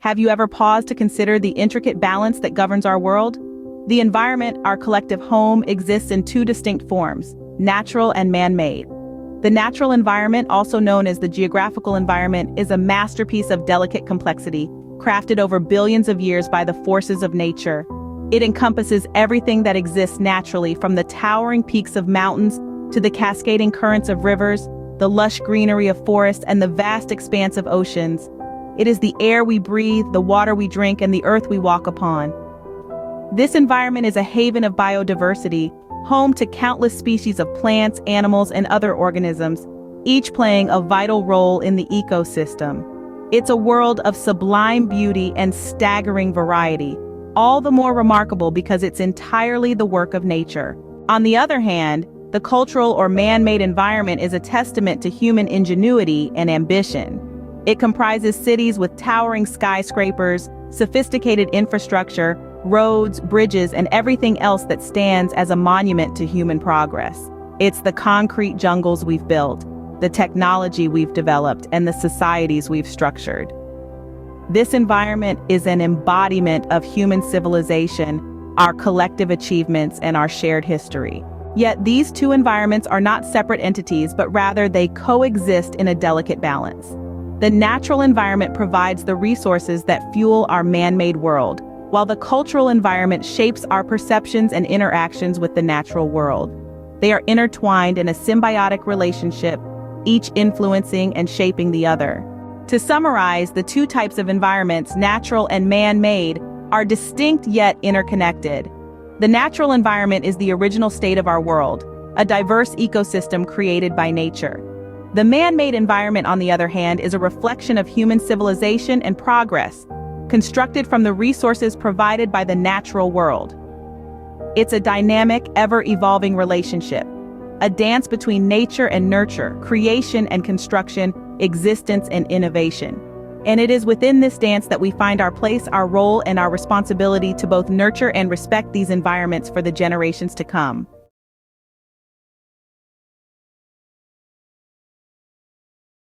Have you ever paused to consider the intricate balance that governs our world? The environment, our collective home, exists in two distinct forms: natural and man-made. The natural environment, also known as the geographical environment, is a masterpiece of delicate complexity, crafted over billions of years by the forces of nature. It encompasses everything that exists naturally, from the towering peaks of mountains to the cascading currents of rivers, the lush greenery of forests, and the vast expanse of oceans. It is the air we breathe, the water we drink, and the earth we walk upon. This environment is a haven of biodiversity, home to countless species of plants, animals, and other organisms, each playing a vital role in the ecosystem. It's a world of sublime beauty and staggering variety, all the more remarkable because it's entirely the work of nature. On the other hand, the cultural or man-made environment is a testament to human ingenuity and ambition. It comprises cities with towering skyscrapers, sophisticated infrastructure, roads, bridges, and everything else that stands as a monument to human progress. It's the concrete jungles we've built, the technology we've developed, and the societies we've structured. This environment is an embodiment of human civilization, our collective achievements, and our shared history. Yet these two environments are not separate entities, but rather they coexist in a delicate balance. The natural environment provides the resources that fuel our man-made world, while the cultural environment shapes our perceptions and interactions with the natural world. They are intertwined in a symbiotic relationship, each influencing and shaping the other. To summarize, the two types of environments, natural and man-made, are distinct yet interconnected. The natural environment is the original state of our world, a diverse ecosystem created by nature. The man-made environment, on the other hand, is a reflection of human civilization and progress, constructed from the resources provided by the natural world. It's a dynamic, ever-evolving relationship, a dance between nature and nurture, creation and construction, existence and innovation. And it is within this dance that we find our place, our role, and our responsibility to both nurture and respect these environments for the generations to come.